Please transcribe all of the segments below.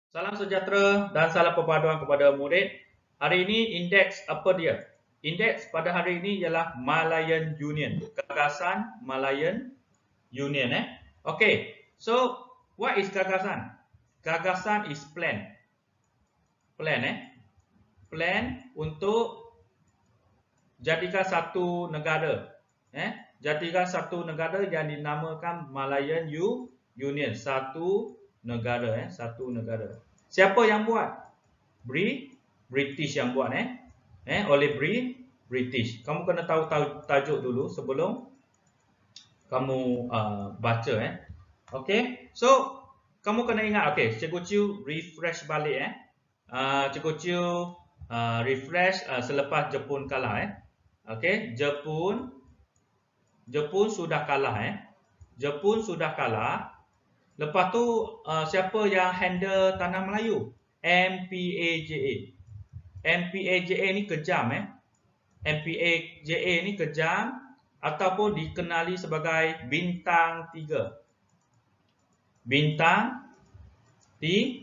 Salam sejahtera dan salam perpaduan kepada murid. Hari ini indeks apa dia? Indeks pada hari ini ialah Malayan Union. Gagasan Malayan Union. Okay, so what is gagasan? Gagasan is plan. Plan Plan untuk jadikan satu negara. Jadikan satu negara yang dinamakan Malayan Union. Satu negara. Satu negara. Siapa yang buat? British yang buat oleh British. Kamu kena tahu tajuk dulu sebelum kamu baca Okey. So kamu kena ingat Cikgu Chiu refresh balik Cikgu Chiu refresh selepas Jepun kalah Okey, Jepun sudah kalah Jepun sudah kalah. Lepas tu siapa yang handle tanah Melayu? MPAJA. MPAJA ni kejam MPAJA ni kejam ataupun dikenali sebagai bintang 3. Bintang 3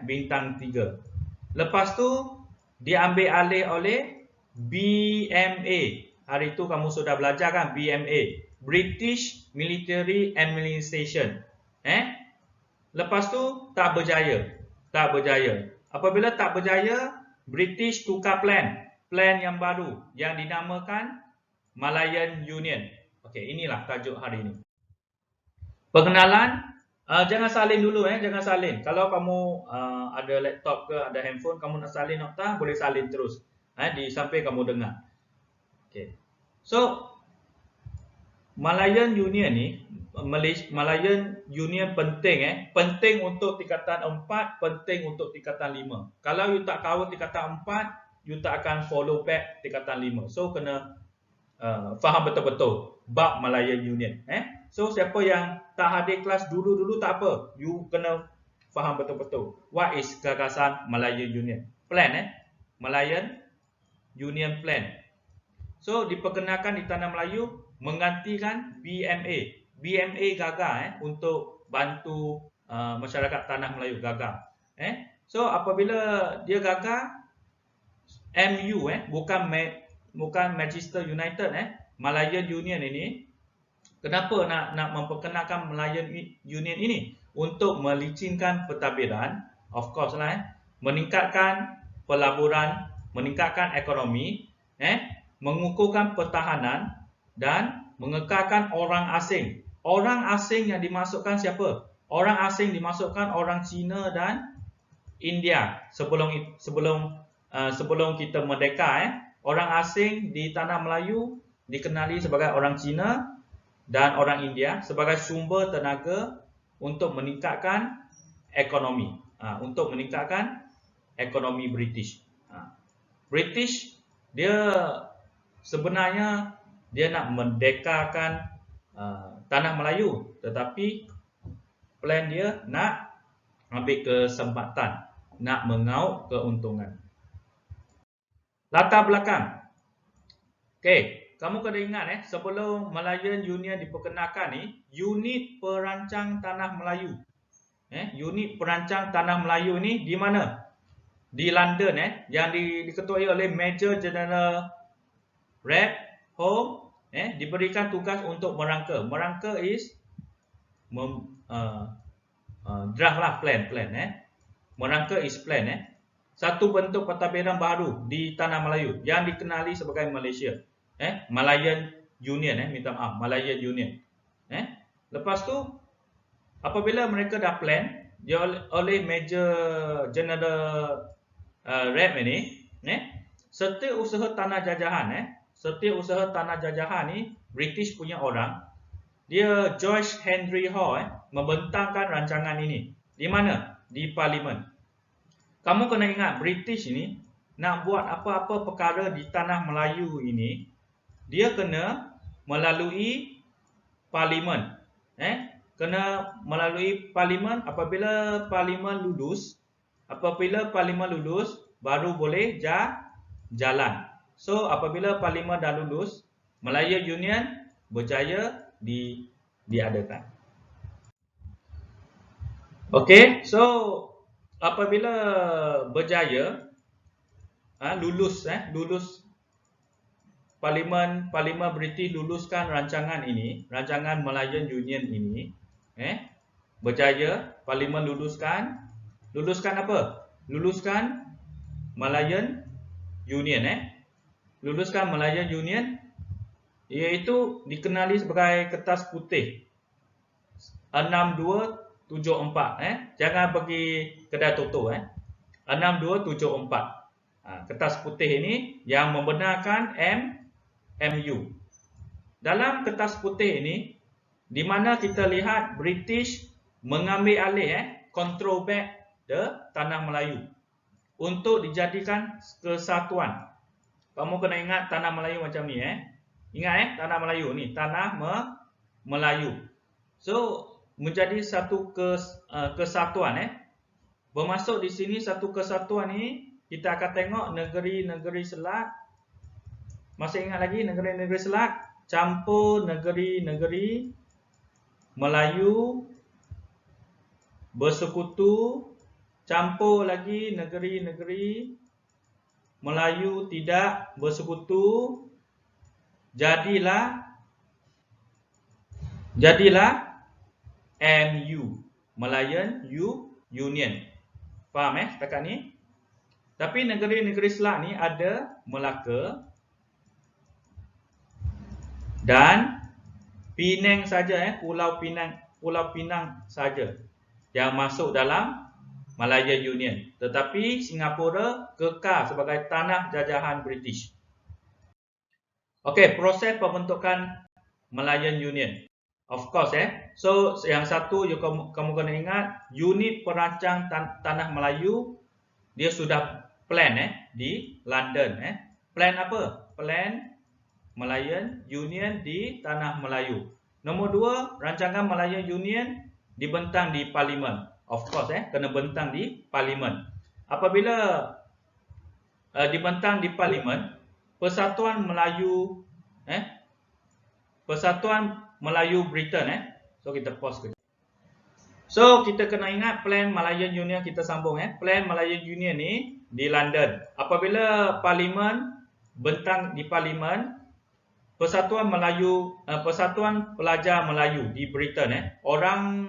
bintang 3. Lepas tu diambil alih oleh BMA. Hari tu kamu sudah belajar kan BMA, British Military Administration. Lepas tu tak berjaya. Apabila tak berjaya, British tukar plan yang baru yang dinamakan Malayan Union. Okey, inilah tajuk hari ini. Perkenalan, jangan salin dulu jangan salin. Kalau kamu ada laptop ke ada handphone, kamu nak salin nokta, boleh salin terus di sampai kamu dengar. Okey. So Malayan Union ni, Malayan Union penting penting untuk tingkatan 4, penting untuk tingkatan 5. Kalau you tak cover tingkatan 4, you tak akan follow back tingkatan 5. So kena faham betul-betul bab Malayan Union So siapa yang tak hadir kelas dulu tak apa, you kena faham betul-betul what is gagasan Malayan Union plan Malayan Union plan. So diperkenalkan di tanah Melayu menggantikan BMA. BMA gagal untuk bantu masyarakat tanah Melayu gagal. So apabila dia gagal, MU bukan Manchester United Malayan Union ini, kenapa nak memperkenalkan Malayan Union ini? Untuk melicinkan pentadbiran, of course meningkatkan pelaburan, meningkatkan ekonomi, mengukuhkan pertahanan dan mengekalkan orang asing. Orang asing yang dimasukkan siapa? Orang asing dimasukkan orang Cina dan India sebelum kita merdeka Orang asing di tanah Melayu dikenali sebagai orang Cina dan orang India sebagai sumber tenaga untuk meningkatkan ekonomi. Untuk meningkatkan ekonomi British. British dia sebenarnya dia nak merdekakan tanah Melayu, tetapi plan dia nak ambil kesempatan, nak mengauk keuntungan. Latar belakang. Okey, kamu kena ingat sebelum Malayan Union diperkenalkan ni, unit perancang tanah Melayu. Unit perancang tanah Melayu ni di mana? Di London yang diketuai oleh Major General Home diberikan tugas untuk merangka. Merangka is draft lah plan Merangka is plan satu bentuk pentadbiran baru di tanah Melayu yang dikenali sebagai Malaysia. Malayan Union minta maaf, Malayan Union. Lepas tu apabila mereka dah plan dia oleh Major General ini setiap usaha tanah jajahan ni British punya orang, dia George Henry Hall membentangkan rancangan ini. Di mana? Di Parlimen. Kamu kena ingat British ini nak buat apa-apa perkara di tanah Melayu ini, dia kena melalui Parlimen. Kena melalui Parlimen. Apabila Parlimen lulus, baru boleh jalan. So apabila Parlimen dah lulus, Malayan Union berjaya diadakan. Okey, so apabila berjaya lulus Parlimen British luluskan rancangan ini, rancangan Malayan Union ini, berjaya, Parlimen luluskan apa? Luluskan Malayan Union, luluskan Malayan Union, iaitu dikenali sebagai kertas putih 6274, jangan pergi kedai Toto, 6274. Kertas putih ini yang membenarkan MU. Dalam kertas putih ini, di mana kita lihat British mengambil alih control back tanah Melayu untuk dijadikan kesatuan. Kamu kena ingat tanah Melayu macam ni, ingat tanah Melayu ni, tanah Melayu. So menjadi satu kesatuan, bermasuk di sini satu kesatuan ni kita akan tengok negeri-negeri Selat. Masih ingat lagi negeri-negeri Selat campur negeri-negeri Melayu bersekutu, campur lagi negeri-negeri Melayu tidak bersekutu, jadilah MU, Malayan Union. Faham setakat ni? Tapi negeri-negeri Selat ni ada Melaka dan Penang saja, Pulau Pinang saja yang masuk dalam Malayan Union. Tetapi Singapura kekal sebagai tanah jajahan British. Okey, proses pembentukan Malayan Union. Of course, so yang satu kamu kena ingat, unit perancang tanah Melayu dia sudah plan di London, Plan apa? Plan Malayan Union di tanah Melayu. Nombor 2, rancangan Malayan Union dibentang di Parlimen. Of course, kena bentang di Parlimen. Apabila dibentang di Parlimen, Persatuan Melayu Britain, so kita pause kejap. So kita kena ingat plan Malayan Union, kita sambung, Plan Malayan Union ni di London. Apabila Parlimen bentang di Parlimen, Persatuan Pelajar Melayu di Britain, orang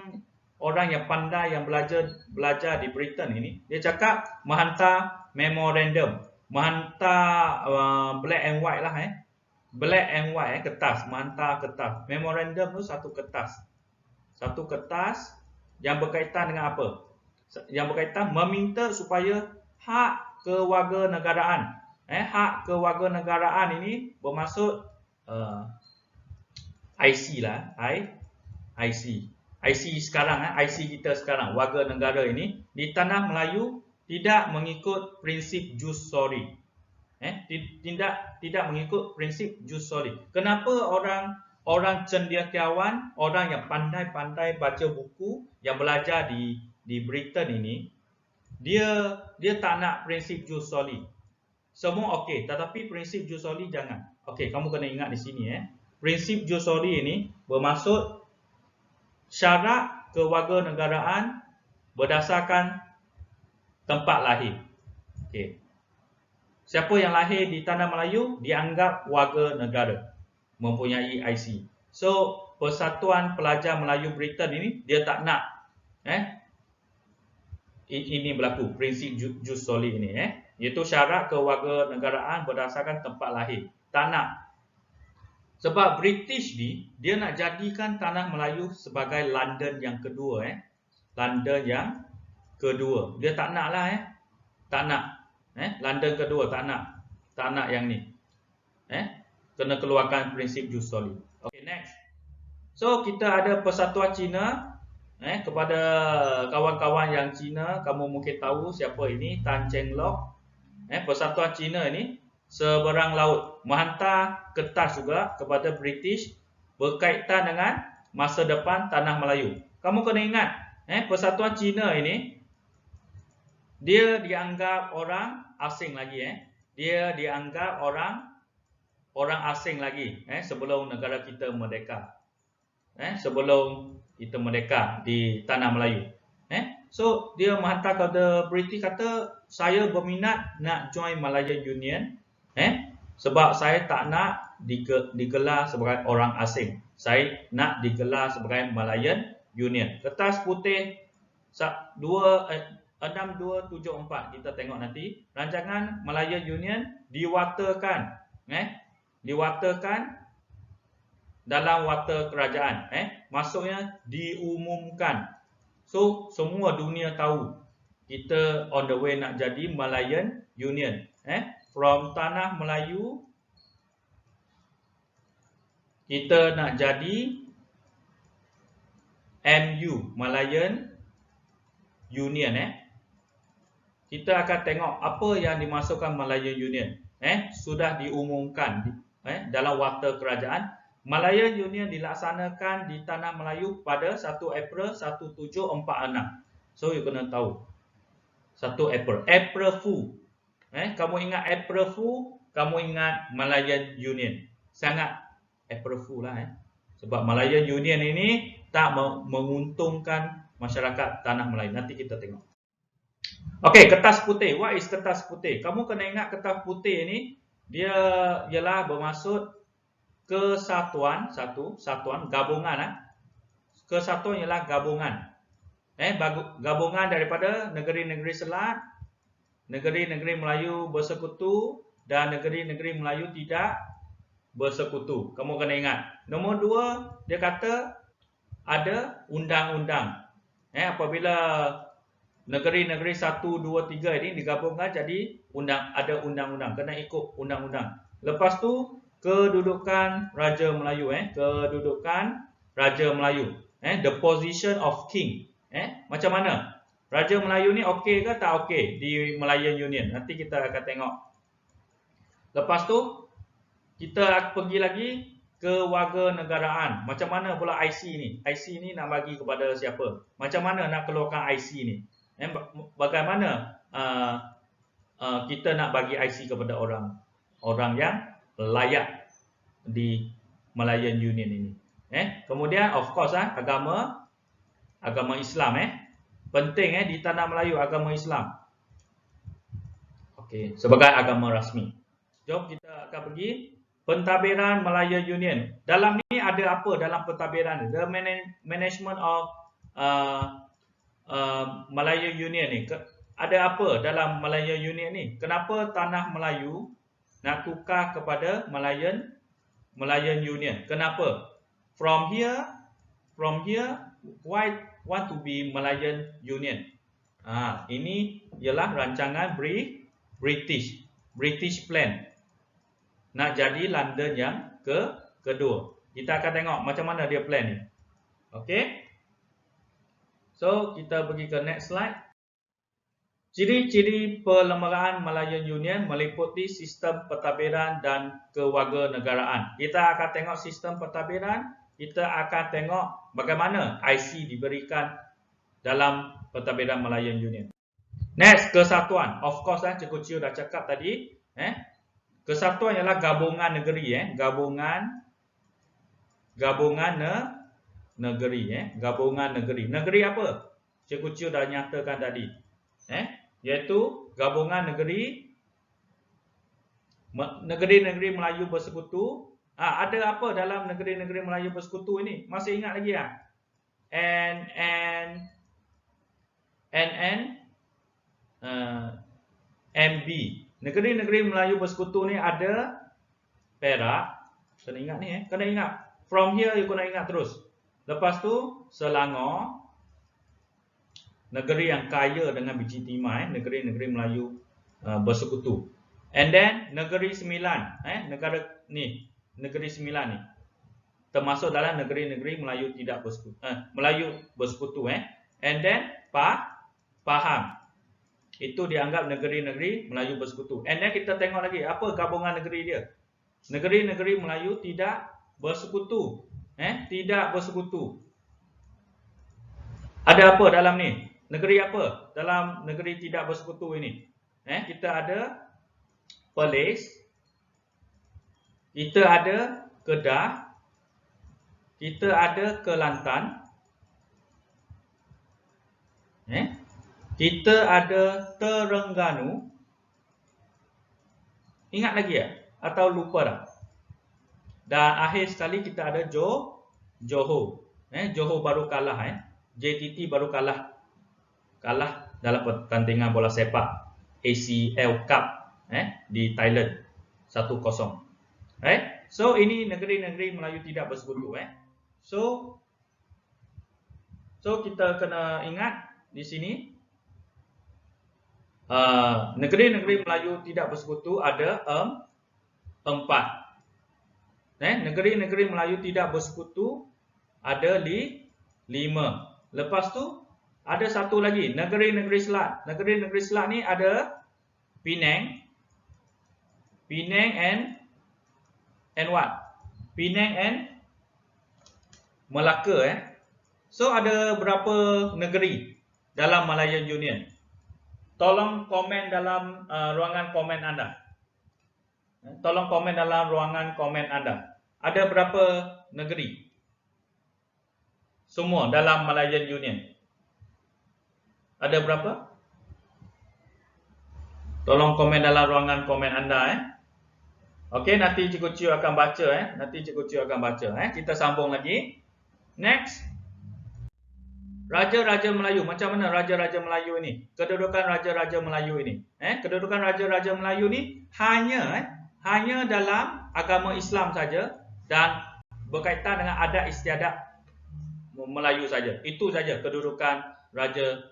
yang pandai yang belajar di Britain ini, dia cakap menghantar memorandum, menghantar black and white lah, black and white, kertas, menghantar kertas. Memorandum tu satu kertas yang berkaitan dengan apa? Yang berkaitan meminta supaya hak kewarganegaraan, hak kewarganegaraan ini bermaksud IC lah, IC sekarang, IC kita sekarang, warga negara ini di tanah Melayu tidak mengikut prinsip jus soli, tidak mengikut prinsip jus soli. Kenapa orang cendekiawan, orang yang pandai-pandai baca buku, yang belajar di Britain ini, dia tak nak prinsip jus soli. Semua okey, tetapi prinsip jus soli jangan. Okey, kamu kena ingat di sini, prinsip jus soli ini bermaksud syarat kewarganegaraan berdasarkan tempat lahir. Okey. Siapa yang lahir di tanah Melayu dianggap warga negara, mempunyai IC. So, Persatuan Pelajar Melayu Britain ini dia tak nak ini berlaku, prinsip jus soli ini, iaitu syarat kewarganegaraan berdasarkan tempat lahir. Tak nak. Sebab British ni dia nak jadikan tanah Melayu sebagai London yang kedua, London yang kedua. Dia tak nak lah, tak nak, London kedua, tak nak yang ni, kena keluarkan prinsip jus soli. Okay, next. So kita ada Persatuan Cina, kepada kawan-kawan yang Cina, kamu mungkin tahu siapa ini, Tan Cheng Lock. Persatuan Cina ini seberang laut menghantar kertas juga kepada British berkaitan dengan masa depan tanah Melayu. Kamu kena ingat, Persatuan Cina ini dia dianggap orang asing lagi, dia dianggap orang asing lagi, sebelum negara kita merdeka, sebelum kita merdeka di tanah Melayu, So dia menghantar kepada British, kata saya berminat nak join Malayan Union, sebab saya tak nak digelar sebagai orang asing. Saya nak digelar sebagai Malayan Union. Kertas putih 6274 kita tengok nanti. Rancangan Malayan Union diwatakan, diwatakan dalam warta kerajaan, maksudnya diumumkan. So semua dunia tahu kita on the way nak jadi Malayan Union. From tanah Melayu kita nak jadi MU, Malayan Union. Kita akan tengok apa yang dimasukkan Malayan Union. Sudah diumumkan dalam warta kerajaan. Malayan Union dilaksanakan di tanah Melayu pada 1 April 1746. So you kena tahu 1 April, April Fool. Kamu ingat April Fool, kamu ingat Malayan Union. Sangat April Fool lah. Sebab Malayan Union ini tak menguntungkan masyarakat tanah Melayu. Nanti kita tengok. Okey, kertas putih. What is kertas putih? Kamu kena ingat kertas putih ini, dia ialah bermaksud kesatuan, satuan, gabungan. Kesatuan ialah gabungan. Gabungan daripada negeri-negeri Selat, negeri-negeri Melayu bersekutu dan negeri-negeri Melayu tidak bersekutu. Kamu kena ingat. Nombor 2, dia kata ada undang-undang. Apabila negeri-negeri 1, 2, 3 ini digabungkan jadi ada undang-undang. Kena ikut undang-undang. Lepas tu kedudukan Raja Melayu. Kedudukan Raja Melayu. The position of king. Macam mana? Raja Melayu ni okey ke tak okey di Malayan Union? Nanti kita akan tengok. Lepas tu kita pergi lagi ke warganegaraan. Macam mana pula IC ni? IC ni nak bagi kepada siapa? Macam mana nak keluarkan IC ni? Bagaimana kita nak bagi IC kepada orang yang layak di Malayan Union ini? Kemudian of course agama Islam. Penting di tanah Melayu agama Islam. Okey, sebagai agama rasmi. Jom kita akan pergi pentadbiran Malayan Union. Dalam ni ada apa dalam pentadbiran ni? The management of Malayan Union ni. Ada apa dalam Malayan Union ni? Kenapa tanah Melayu nak tukar kepada Malayan Union? Kenapa? From here, why want to be Malayan Union? Ini ialah rancangan British plan. Nak jadi London yang kedua. Kita akan tengok macam mana dia plan ni. Okey. So, kita pergi ke next slide. Ciri-ciri perlembagaan Malayan Union meliputi sistem pentadbiran dan kewarganegaraan. Kita akan tengok sistem pentadbiran, kita akan tengok bagaimana IC diberikan dalam pentadbiran Malayan Union. Next, kesatuan. Of course Cikgu Chiu dah cakap tadi, kesatuan ialah gabungan negeri, gabungan negeri, gabungan negeri. Negeri apa? Cikgu Chiu dah nyatakan tadi. Iaitu gabungan negeri-negeri Melayu bersekutu. Ada apa dalam negeri-negeri Melayu bersekutu ini? Masih ingat lagi tak? MB. Negeri-negeri Melayu bersekutu ni ada Perak. Kena ingat ni, kena ingat. From here you kena ingat terus. Lepas tu Selangor. Negeri yang kaya dengan biji timah, negeri-negeri Melayu bersekutu. And then Negeri Sembilan, Negeri Sembilan ni termasuk dalam negeri-negeri Melayu tidak bersekutu, Melayu bersekutu. And then Pahang, itu dianggap negeri-negeri Melayu bersekutu. And then kita tengok lagi apa gabungan negeri dia. Negeri-negeri Melayu tidak bersekutu, tidak bersekutu. Ada apa dalam ni? Negeri apa dalam negeri tidak bersekutu ini? Kita ada Perlis, kita ada Kedah, kita ada Kelantan, Kita ada Terengganu. Ingat lagi ya? Atau lupa dah? Dan akhir sekali kita ada Johor. Johor baru kalah. JTT baru kalah dalam pertandingan bola sepak ACL Cup di Thailand 1-0. Right? So ini negeri-negeri Melayu tidak bersekutu. So kita kena ingat di sini negeri-negeri Melayu tidak bersekutu ada 4. Negeri-negeri Melayu tidak bersekutu ada 5. Lepas tu ada satu lagi, negeri-negeri Selat. Negeri-negeri Selat ni ada Penang and what? Penang and Melaka. So ada berapa negeri dalam Malayan Union? Tolong komen dalam ruangan komen anda. Tolong komen dalam ruangan komen anda. Ada berapa negeri? Semua dalam Malayan Union. Ada berapa? Tolong komen dalam ruangan komen anda. Okey, nanti Cikgu Ciu akan baca. Kita sambung lagi. Next. Raja-Raja Melayu. Macam mana Raja-Raja Melayu ini? Kedudukan Raja-Raja Melayu ini. Kedudukan Raja-Raja Melayu ini hanya dalam agama Islam saja dan berkaitan dengan adat istiadat Melayu saja. Itu saja kedudukan Raja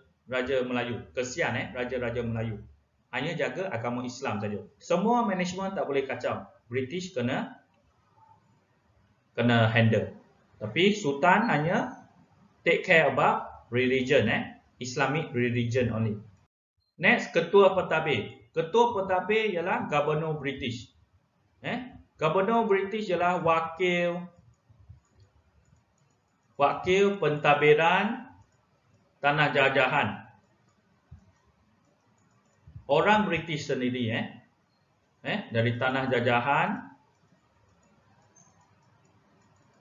Melayu. Kesian Raja-Raja Melayu. Hanya jaga agama Islam saja. Semua management tak boleh kacau. British kena handle. Tapi Sultan hanya take care about religion, Islamic religion only. Next, Ketua Pentadbir. Ketua Pentadbir ialah Governor British. Governor British ialah wakil pentadbiran tanah jajahan. Orang British sendiri, dari tanah jajahan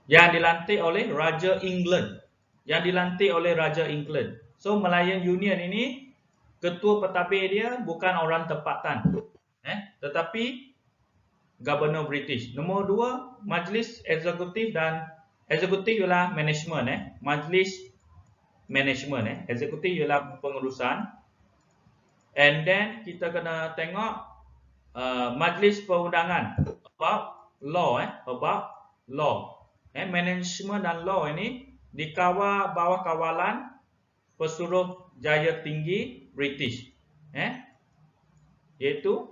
yang dilantik oleh Raja England. So Malayan Union ini ketua pentadbir dia bukan orang tempatan, tetapi Governor British. Nombor 2, Majlis Eksekutif dan Eksekutif ialah management, Majlis management, Eksekutif ialah pengurusan. And then kita kena tengok Majlis Perundangan about law, management dan law ini dikawal bawah kawalan Pesuruh Jaya Tinggi British, iaitu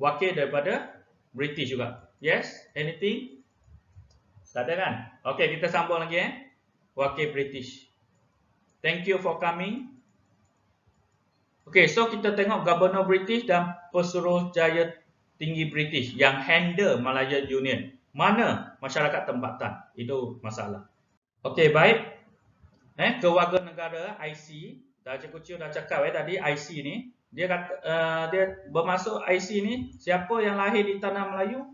wakil daripada British juga. Yes, anything? Tak ada kan? Okay, kita sambung lagi. Wakil British. Thank you for coming. Okay, so kita tengok Governor British dan Pesuruh Jaya Tinggi British yang handle Malayan Union. Mana masyarakat tempatan? Itu masalah. Okay, baik. Kewarganegara IC, Cikgu Ciu dah cakap tadi IC ni, dia bermaksud IC ni, siapa yang lahir di tanah Melayu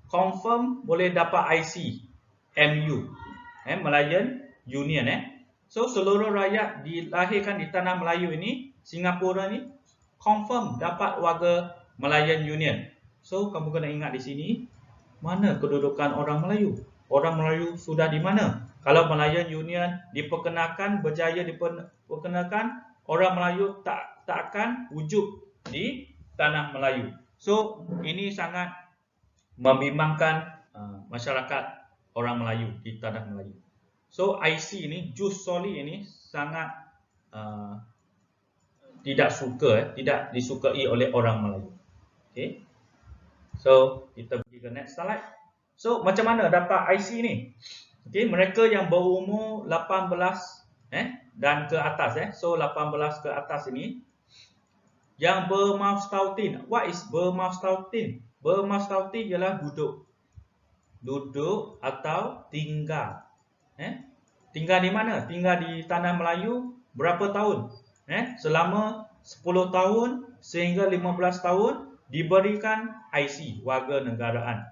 confirm boleh dapat IC MU, Malayan Union. So seluruh rakyat dilahirkan di tanah Melayu ini, Singapura ni confirm dapat warga Malayan Union. So kamu kena ingat di sini, mana kedudukan orang Melayu? Orang Melayu sudah di mana? Kalau Malayan Union diperkenalkan, berjaya diperkenalkan, orang Melayu tak akan wujud di tanah Melayu. So ini sangat membimbangkan masyarakat orang Melayu di tanah Melayu. So IC ini, jus soli ini sangat tidak disukai oleh orang Melayu. Okay. So kita pergi ke next slide. So macam mana dapat IC ni? Okay, mereka yang berumur 18 dan ke atas, so 18 ke atas ini yang bermastautin. What is bermastautin? Bermastautin ialah duduk atau tinggal. Tinggal di mana? Tinggal di tanah Melayu berapa tahun? Selama 10 tahun sehingga 15 tahun diberikan IC warga negaraan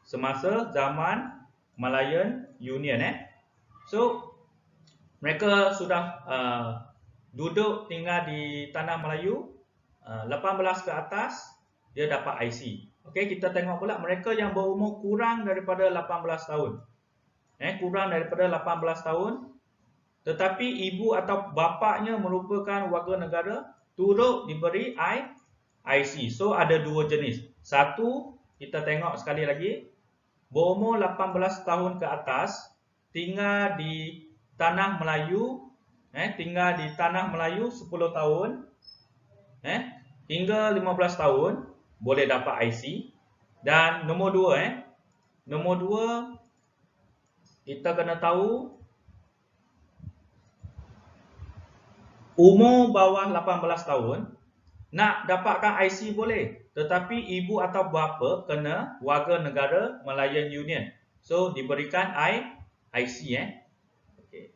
semasa zaman Malayan Union. So mereka sudah duduk tinggal di tanah Melayu, 18 ke atas, dia dapat IC. Okey, kita tengok pula mereka yang berumur kurang daripada 18 tahun. Kurang daripada 18 tahun, tetapi ibu atau bapaknya merupakan warga negara, turut diberi IC. So, ada dua jenis. Satu, kita tengok sekali lagi, berumur 18 tahun ke atas, tinggal di tanah Melayu, tinggal di tanah Melayu 10 tahun, hingga 15 tahun, boleh dapat IC. Dan nombor dua, kita kena tahu umur bawah 18 tahun, nak dapatkan IC boleh, tetapi ibu atau bapa kena warga negara Malayan Union. So, diberikan IC. Okay.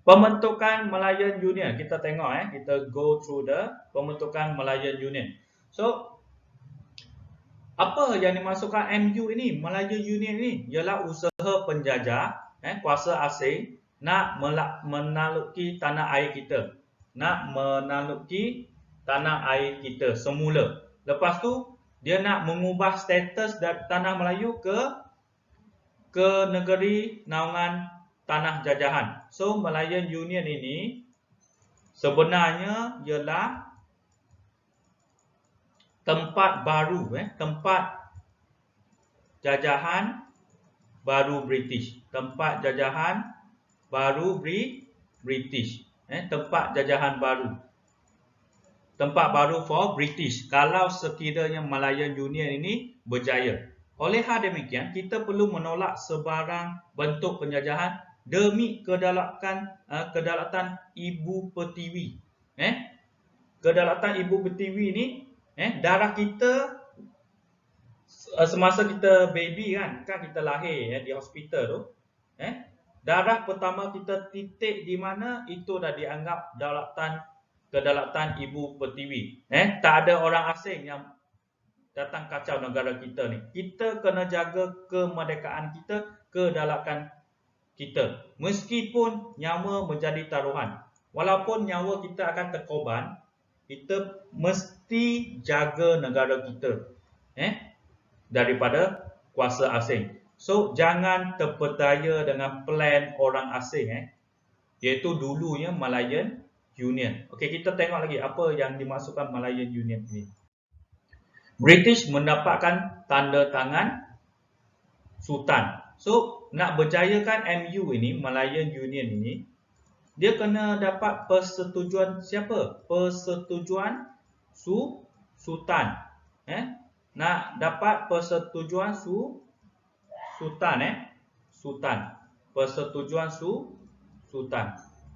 Pembentukan Malayan Union, kita tengok, kita go through the pembentukan Malayan Union. So, apa yang dimasukkan MU ini, Malayan Union ini, ialah usaha penjajah, kuasa asing nak menaluki tanah air kita. Nak menaluki tanah air kita semula. Lepas tu, dia nak mengubah status dari tanah Melayu ke negeri naungan tanah jajahan. So, Malayan Union ini sebenarnya ialah tempat baru, tempat jajahan baru British. Tempat jajahan baru British. Tempat jajahan baru. Tempat baru for British. Kalau sekiranya Malayan Union ini berjaya. Oleh hal demikian, kita perlu menolak sebarang bentuk penjajahan demi kedaulatan Ibu Pertiwi. Kedaulatan Ibu Pertiwi ini, darah kita semasa kita baby kan kita lahir di hospital tu, darah pertama kita titik di mana, itu dah dianggap kedaulatan Ibu Pertiwi. Tak ada orang asing yang datang kacau negara kita ni. Kita kena jaga kemerdekaan kita, kedaulatan kita. Meskipun nyawa menjadi taruhan. Walaupun nyawa kita akan terkorban, kita mesti jaga negara kita daripada kuasa asing. So, jangan terpedaya dengan plan orang asing, iaitu dulunya Malayan Union. Okey, kita tengok lagi apa yang dimasukkan Malayan Union ini. British mendapatkan tanda tangan Sultan. So, nak berjayakan MU ini, Malayan Union ini, dia kena dapat persetujuan siapa? Persetujuan Sultan. Nak dapat persetujuan Sultan. Persetujuan Sultan.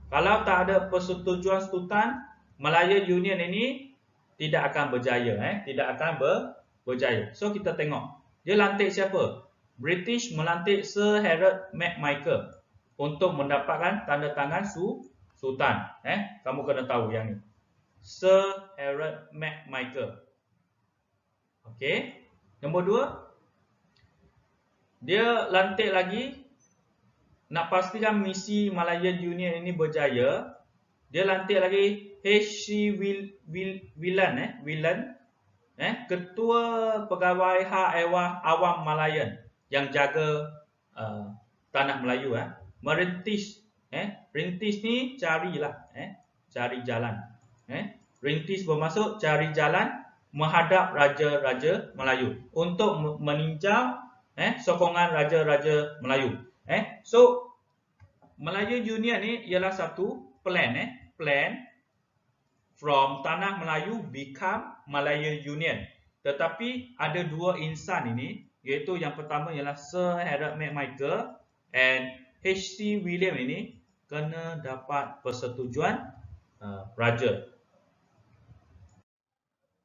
Kalau tak ada persetujuan Sultan, Malayan Union ini tidak akan berjaya. Tidak akan berjaya. So, kita tengok. Dia lantik siapa? British melantik Sir Harold McMichael untuk mendapatkan tanda tangan Sultan. Kamu kena tahu yang ni. Sir Harold McMichael. Okey. Nombor dua. Dia lantik lagi, nak pastikan misi Malayan Union ini berjaya, dia lantik lagi H.C. Whelan, Ketua Pegawai Hak Awam Malayan yang jaga tanah Melayu. Merintis, rintis ni carilah, cari jalan. Rintis bermaksud cari jalan menghadap Raja-Raja Melayu untuk meninjau sokongan Raja-Raja Melayu. So, Malayan Union ni ialah satu plan, plan from tanah Melayu become Malayan Union. Tetapi ada dua insan ini, iaitu yang pertama ialah Sir Harold McMichael and H.C. William ini kena dapat persetujuan Raja.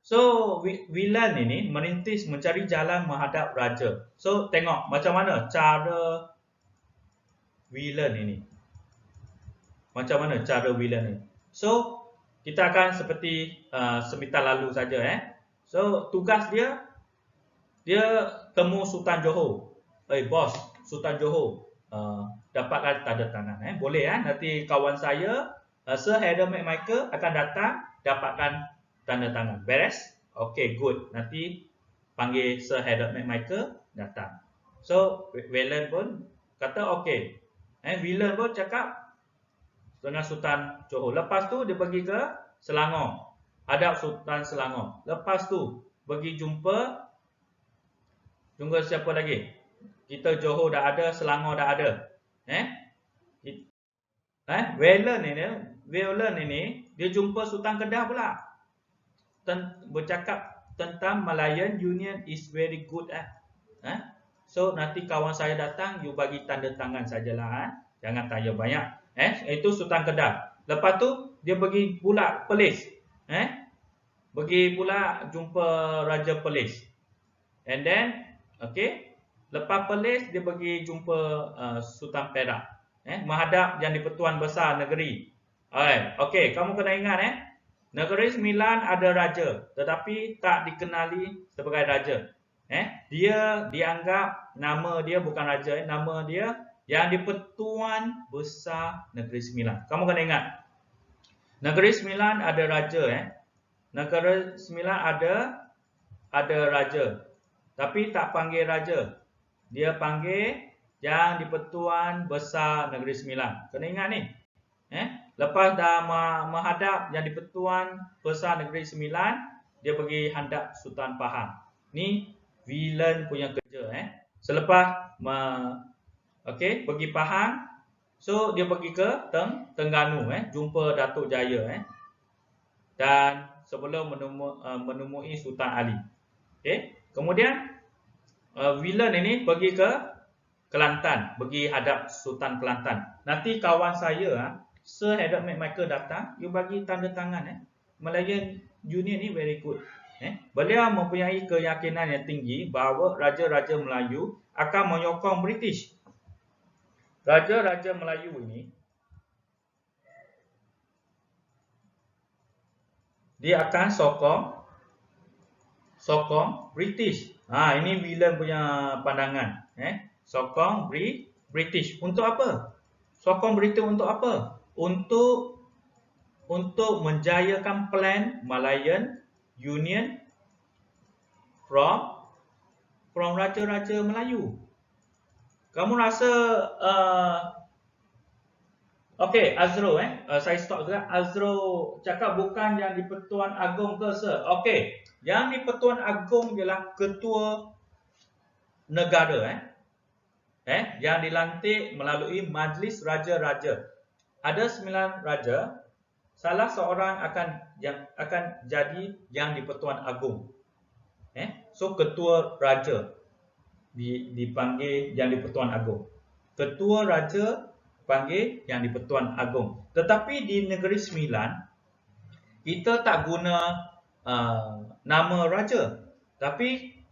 So, Whelan ini merintis mencari jalan menghadap Raja. So, tengok macam mana cara Whelan ini. Macam mana cara Whelan ini. So, kita akan seperti semitar lalu saja. So, tugas dia temu Sultan Johor. Bos, Sultan Johor dapatkan tanda tangan. Boleh nanti kawan saya Sir Harold McMichael akan datang dapatkan tanda tangan. Beres? Okay, good. Nanti panggil Sir Harold McMichael datang. So, Valen pun kata okay. Valen pun cakap dengan Sultan Johor. Lepas tu dia pergi ke Selangor. Hadap Sultan Selangor. Lepas tu pergi jumpa siapa lagi? Kita Johor dah ada, Selangor dah ada. Valen ini dia jumpa Sultan Kedah pula. Bercakap tentang Malayan Union is very good. So nanti kawan saya datang, you bagi tanda tangan sajalah. Jangan tanya banyak. Itu Sultan Kedah. Lepas tu dia pergi pula Perlis. Pergi pula jumpa Raja Perlis. And then, okay, lepas Perlis dia pergi jumpa Sultan Perak. Menghadap Yang di-Pertuan Besar negeri. Alright, okay, kamu kena ingat Negeri Sembilan ada raja, tetapi tak dikenali sebagai raja. Dia dianggap nama dia bukan raja, nama dia Yang di-Pertuan Besar Negeri Sembilan. Kamu kena ingat. Negeri Sembilan ada raja, Negeri Sembilan ada raja. Tapi tak panggil raja. Dia panggil Yang di-Pertuan Besar Negeri Sembilan. Kena ingat ni. Lepas dah menghadap Yang di-Pertuan Besar Negeri Sembilan, dia pergi hadap Sultan Pahang. Ni Valen punya kerja. Selepas pergi Pahang, so dia pergi ke Terengganu, jumpa Datuk Jaya, dan sebelum menemui Sultan Ali. Kemudian Valen ini pergi ke Kelantan, pergi hadap Sultan Kelantan. Nanti kawan saya, Sir Harold McMichael datang, you bagi tanda tangan. Malayan Union ni very good. Beliau mempunyai keyakinan yang tinggi bahawa Raja-Raja Melayu akan menyokong British. Raja-Raja Melayu ini, dia akan sokong British. Ini Valen punya pandangan. Sokong British. Untuk apa? Sokong British untuk apa? Untuk menjayakan plan Malayan Union from Raja-Raja Melayu. Kamu rasa okay, Azro saya stop juga. Azro cakap bukan Yang di-Pertuan Agong ke, Sir? Okay, Yang di-Pertuan Agong ialah ketua negara, yang dilantik melalui Majlis Raja-Raja. Ada 9 raja, salah seorang akan jadi Yang di-Pertuan Agong. So ketua raja dipanggil Yang di-Pertuan Agong. Ketua raja panggil Yang di-Pertuan Agong. Tetapi di Negeri Sembilan, kita tak guna nama raja, tapi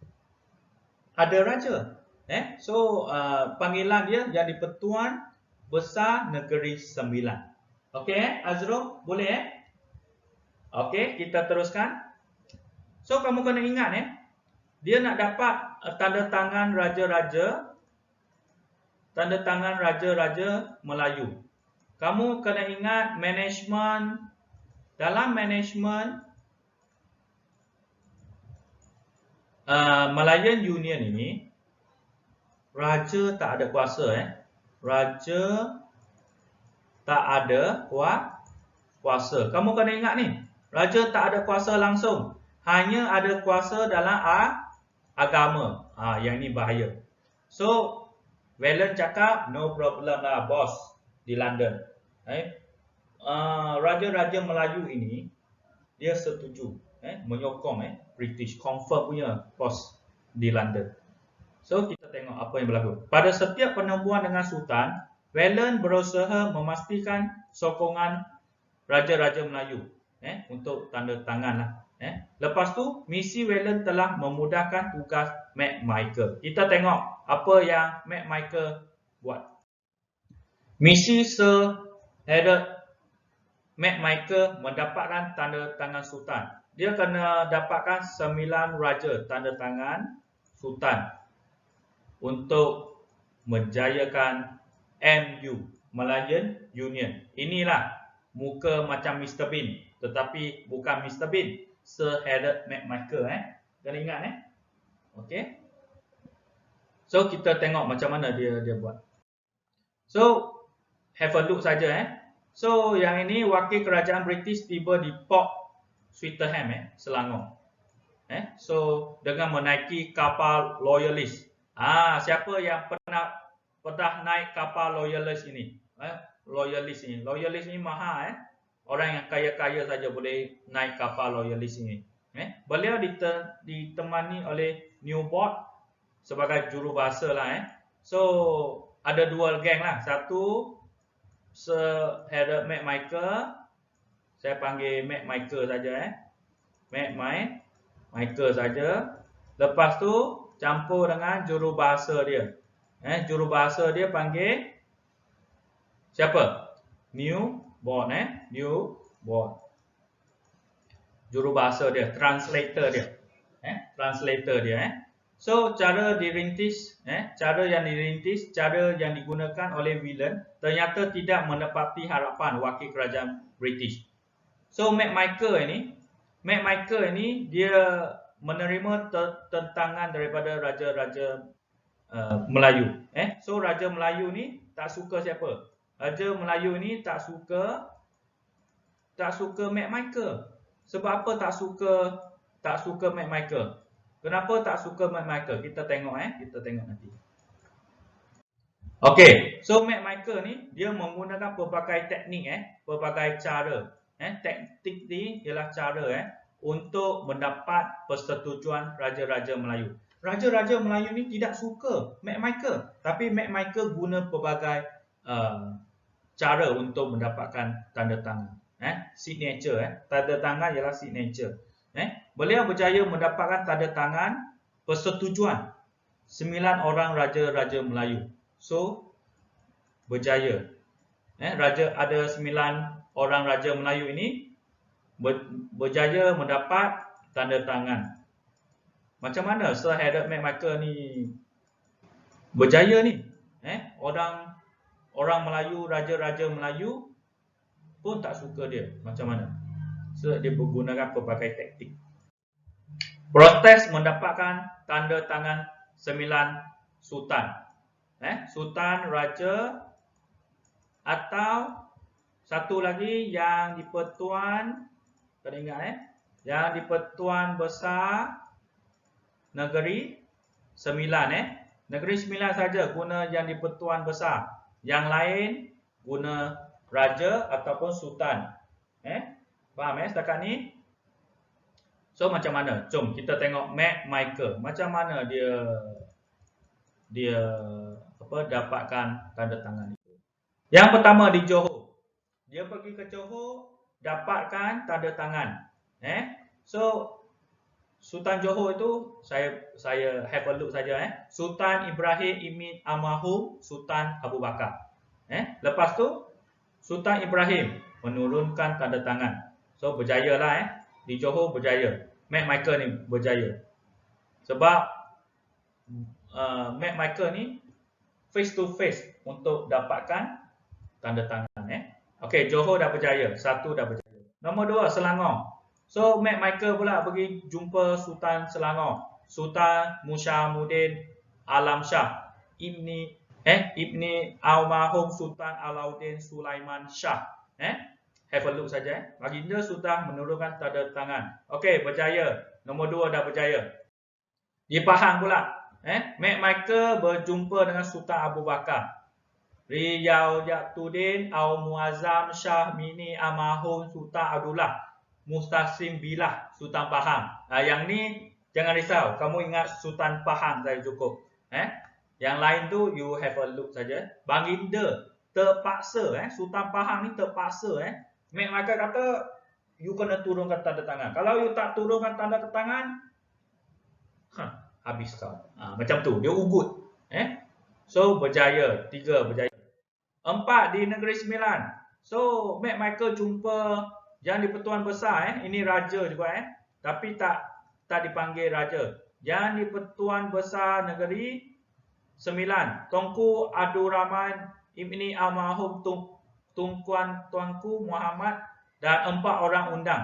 ada raja. So panggilan dia Yang di-Pertuan Besar Negeri Sembilan. Okey, Azro, boleh Okey, kita teruskan. So kamu kena ingat dia nak dapat tanda tangan raja-raja Melayu. Kamu kena ingat dalam manajemen Malayan Union ini, raja tak ada kuasa. Raja tak ada kuasa. Kamu kena ingat ni, raja tak ada kuasa langsung. Hanya ada kuasa dalam agama. Yang ni bahaya. So Valen cakap no problem lah bos di London. Raja-raja Melayu ini dia setuju menyokong British, confirm punya pos di London. So kita tengok apa yang berlaku. Pada setiap pertemuan dengan Sultan, Valen berusaha memastikan sokongan Raja-Raja Melayu untuk tanda tangan lah. Lepas tu, misi Valen telah memudahkan tugas McMichael. Kita tengok apa yang McMichael buat. Misi Sir Harold McMichael mendapatkan tanda tangan Sultan. Dia kena dapatkan 9 raja tanda tangan Sultan untuk menjayakan MU, Malayan Union. Inilah muka macam Mr. Bean, tetapi bukan Mr. Bean, Sir Harold McMichael. Kena ingat okey. So kita tengok macam mana dia buat. So have a look saja. So yang ini wakil kerajaan British tiba di Port Swettenham, Selangor. So dengan menaiki kapal Loyalist. Siapa yang pernah naik kapal Loyalist ini? Loyalist ini mahal. Orang yang kaya-kaya saja boleh naik kapal Loyalist ini. Beliau ditemani oleh Newport sebagai jurubahasa lah. So ada dua geng lah. Satu Sir Harold McMichael. Saya panggil McMichael saja. McMichael saja. Lepas tu campur dengan jurubahasa dia. Jurubahasa dia panggil siapa? Newport. Newport. Jurubahasa dia, translator dia. Translator dia. So cara dirintis, cara yang digunakan oleh Whelan ternyata tidak menepati harapan wakil kerajaan British. So McMichael ini dia menerima tentangan daripada raja-raja Melayu. So raja Melayu ni tak suka siapa? Raja Melayu ni tak suka McMichael. Sebab apa tak suka McMichael? Kenapa tak suka McMichael? Kita tengok nanti. Okey, so McMichael ni dia menggunakan pelbagai teknik pelbagai cara. Taktik ni ialah cara untuk mendapat persetujuan raja-raja Melayu. Raja-raja Melayu ni tidak suka McMichael, tapi McMichael guna pelbagai cara untuk mendapatkan tanda tangan. Signature. Tanda tangan ialah signature. Beliau berjaya mendapatkan tanda tangan persetujuan 9 orang raja-raja Melayu. So berjaya. Ada 9 orang raja Melayu ini berjaya mendapat tanda tangan. Macam mana Sir Harold McMichael ni berjaya ni? Orang Melayu, raja-raja Melayu pun tak suka dia. Macam mana? So dia menggunakan pelbagai taktik. Protes mendapatkan tanda tangan 9 sultan. Sultan, raja, atau satu lagi yang di-Pertuan, kena ingat yang di-Pertuan Besar Negeri Sembilan. Negeri Sembilan saja guna yang di-Pertuan Besar. Yang lain guna raja ataupun sultan. Faham setakat ni? So macam mana? Jom kita tengok McMichael. Macam mana dia dapatkan tanda tangan itu. Yang pertama di Johor. Dia pergi ke Johor dapatkan tanda tangan. So Sultan Johor itu saya have a look saja. Sultan Ibrahim Ibn Almarhum Sultan Abu Bakar. Lepas tu Sultan Ibrahim menurunkan tanda tangan. So berjayalah di Johor berjaya. McMichael ni berjaya. Sebab McMichael ni face to face untuk dapatkan tanda tangan. Okey, Johor dah berjaya. Satu dah berjaya. Nombor 2 Selangor. So McMichael pula pergi jumpa Sultan Selangor. Sultan Musyamuddin Alam Shah Ibni Almarhum Sultan Alauddin Sulaiman Shah. Have a look saja. Baginda sudah menurunkan tanda tangan. Okey, berjaya. Nombor 2 dah berjaya. Di Pahang pula. McMichael berjumpa dengan Sultan Abu Bakar. Riyauddin Al-Muazzam Shah Mini Almarhum Sultan Abdullah Mustasim Billah Sultan Pahang. Yang ni jangan risau. Kamu ingat Sultan Pahang saja cukup. Yang lain tu you have a look saja. Baginda terpaksa. Sultan Pahang ni terpaksa. McMichael kata, you kena turunkan tanda tangan. Kalau you tak turunkan tanda tangan, habis kau. Macam tu, dia ugut. So, berjaya. 3 berjaya. 4 di Negeri Sembilan. So, McMichael jumpa yang di-Pertuan Besar. Ini raja juga. Tapi tak dipanggil raja. Yang di-Pertuan Besar Negeri Sembilan. Tunku Abdul Rahman Ibni Almarhum Tuanku Muhammad dan 4 orang undang.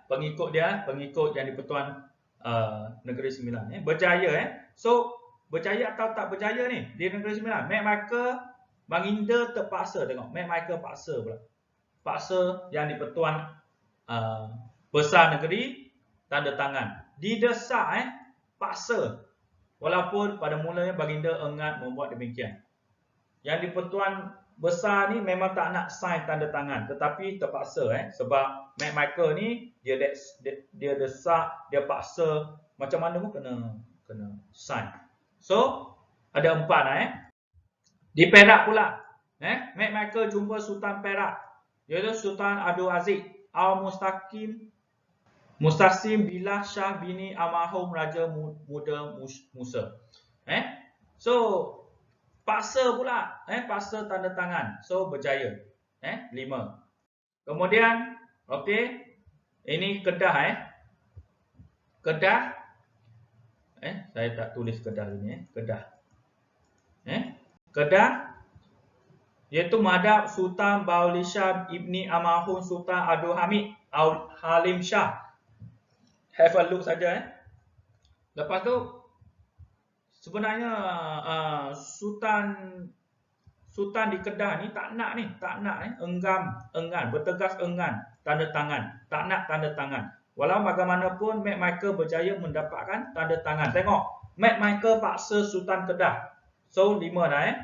Pengikut dia, pengikut yang di-Pertuan Negeri Sembilan. Berjaya. So, berjaya atau tak berjaya ni di Negeri Sembilan? Mac Michael, Baginda terpaksa tengok. Mac Michael paksa pula. Paksa yang di-Pertuan Besar Negeri tanda tangan. Didesak paksa. Walaupun pada mulanya Baginda enggan membuat demikian. Yang di-Pertuan Besar ni memang tak nak sign tanda tangan, tetapi terpaksa sebab Mac Michael ni dia desak, dia paksa, macam mana pun kena sign. So ada 4 Di Perak pula, Mac Michael jumpa Sultan Perak, iaitu Sultan Abdul Aziz Al-Mustaqsim Billah Shah bini almarhum Raja Muda Musa. So paksa pula, paksa tanda tangan. So berjaya. 5. Kemudian, okey, ini Kedah Kedah. Saya tak tulis Kedah ini, Kedah. Kedah iaitu menghadap Sultan Bauli Shah ibni almarhum Sultan Abdul Hamid Al Halim Shah. Have a look saja. Lepas tu sebenarnya Sultan di Kedah ni tak nak enggan, bertegas enggan tanda tangan, tak nak tanda tangan. Walau bagaimanapun Mac Michael berjaya mendapatkan tanda tangan. Tengok, Mac Michael paksa Sultan Kedah. So 5 dah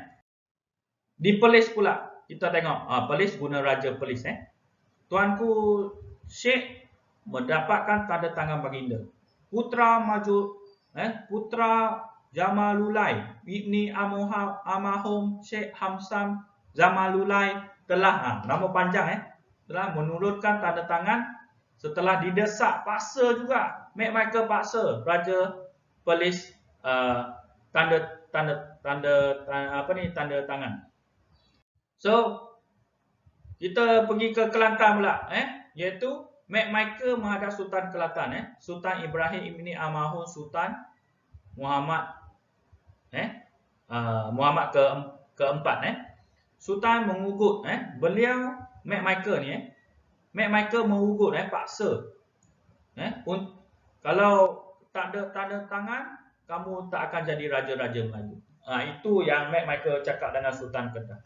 Di Perlis pula kita tengok, Perlis guna Raja Perlis Tuanku Syekh mendapatkan tanda tangan Baginda. Putra Jamalulai ibni almarhum Syekh Hamsam Jamalulai telah nama panjang telah menurunkan tanda tangan setelah didesak, paksa juga. Mac Michael paksa Raja Perlis tanda tangan. So kita pergi ke Kelantan pula iaitu Mac Michael menghadap Sultan Kelantan Sultan Ibrahim ibni almarhum Sultan Muhammad keempat Sultan mengugut beliau Mac Michael ni Mac Michael mengugut paksa kalau tak ada tanda tangan kamu tak akan jadi raja-raja Melayu. Itu yang Mac Michael cakap dengan Sultan Kedah,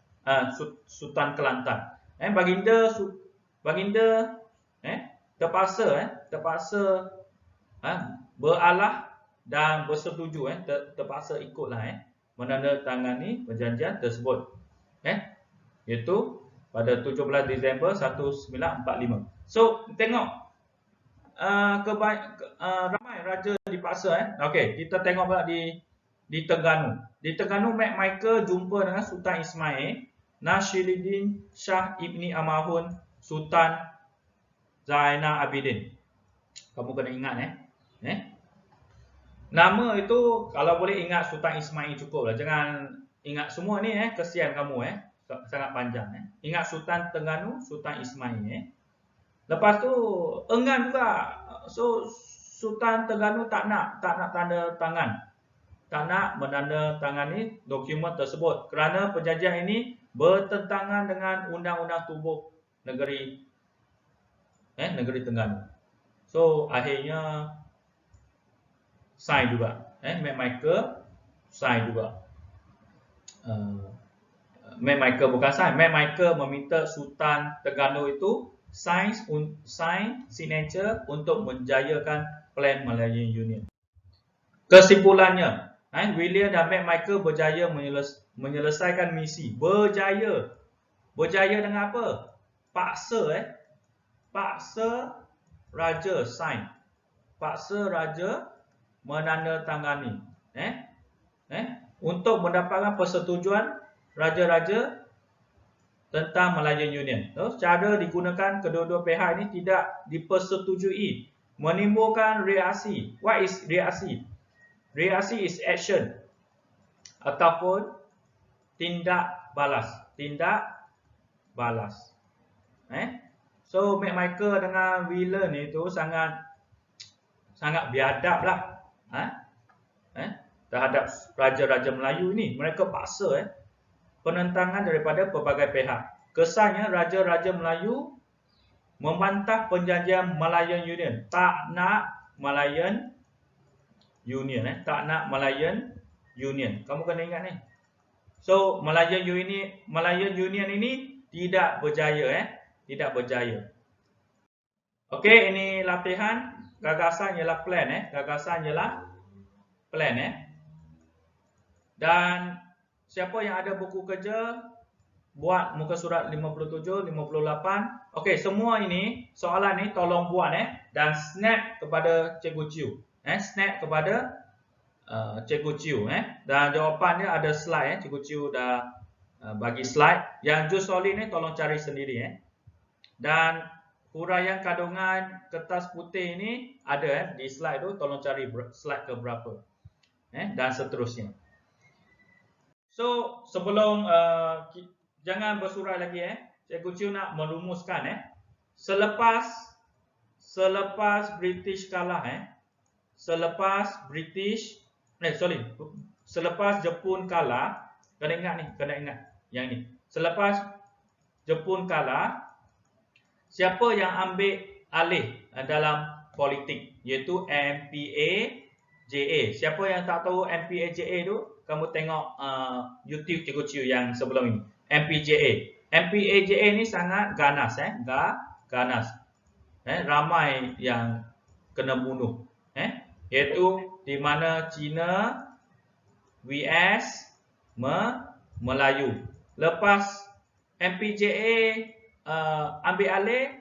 Sultan Kelantan. Baginda terpaksa beralah dan bersetuju terpaksa ikutlah menandatangani perjanjian tersebut iaitu pada 17 Disember 1945. So tengok ramai raja dipaksa Okey, kita tengok pula di Terengganu. Di Terengganu Mac Michael jumpa dengan Sultan Ismail Nashiruddin Shah ibni almarhum Sultan Zainal Abidin. Kamu kena ingat nama itu kalau boleh ingat Sultan Ismail cukup lah. Jangan ingat semua ni kesian kamu sangat panjang Ingat Sultan Terengganu, Sultan Ismail Lepas tu enggan juga. So Sultan Terengganu tak nak tanda tangan. Tak nak menandatangani dokumen tersebut kerana perjanjian ini bertentangan dengan undang-undang tubuh negeri Terengganu. So akhirnya sign juga. Mac Michael sign juga. Mac Michael bukan sign. Mac Michael meminta Sultan Terengganu itu sign signature untuk menjayakan plan Malayan Union. Kesimpulannya, William dan Mac Michael berjaya menyelesaikan misi. Berjaya dengan apa? Paksa raja sign. Paksa raja menandatangani untuk mendapatkan persetujuan raja-raja tentang Malayan Union. So, cara digunakan kedua-dua pihak ini tidak dipersetujui, menimbulkan reaksi. What is reaksi? Reaksi is action ataupun tindak balas. So Mac Michael dengan William itu sangat biadab lah terhadap raja-raja Melayu ini. Mereka paksa penentangan daripada pelbagai pihak. Kesannya Raja-Raja Melayu membantah perjanjian Malayan Union. Tak nak Malayan Union. Tak nak Malayan Union. Kamu kena ingat ni. So, Malayan Union ini tidak berjaya. Tidak berjaya. Okey, ini latihan. Gagasan ialah plan. Gagasan ialah plan. Dan siapa yang ada buku kerja, buat muka surat 57, 58. Okey, semua ini, soalan ni tolong buat dan snap kepada Cikgu Chiu. Snap kepada Cikgu Chiu. Dan jawapan dia ada slide. Cikgu Chiu dah bagi slide. Yang jus solid ni tolong cari sendiri. Dan huraian kandungan kertas putih ini ada di slide tu, tolong cari slide ke berapa. Dan seterusnya. So, sebelum jangan bersurai lagi Cikgu Chiu nak merumuskan selepas British kalah selepas Jepun kalah, kena ingat yang ni. Selepas Jepun kalah, siapa yang ambil alih dalam politik, iaitu MPAJA. Siapa yang tak tahu MPAJA tu, kamu tengok YouTube Cikgu Chiu yang sebelum ini. MPAJA ni sangat ganas. Ganas. Ramai yang kena bunuh. Iaitu di mana China vs Melayu. Lepas MPJA ambil alih,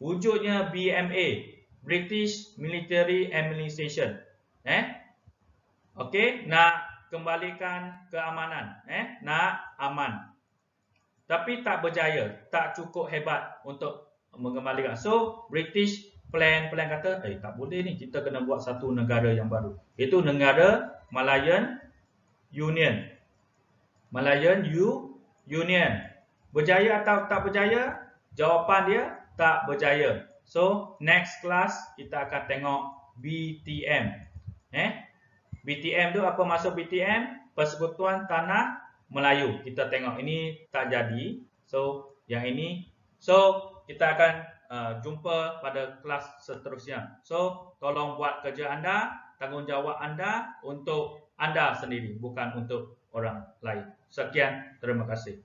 wujudnya BMA, British Military Administration. Okey, nak kembalikan keamanan, nak aman. Tapi tak berjaya, tak cukup hebat untuk mengembalikan. So, British plan kata, tak boleh ni, kita kena buat satu negara yang baru. Itu negara Malayan Union. Malayan Union. Berjaya atau tak berjaya? Jawapan dia tak berjaya. So, next class kita akan tengok BTM. BTM tu apa maksud BTM? Persekutuan Tanah Melayu. Kita tengok ini tak jadi. So, yang ini. So, kita akan jumpa pada kelas seterusnya. So, tolong buat kerja anda, tanggungjawab anda untuk anda sendiri, bukan untuk orang lain. Sekian, terima kasih.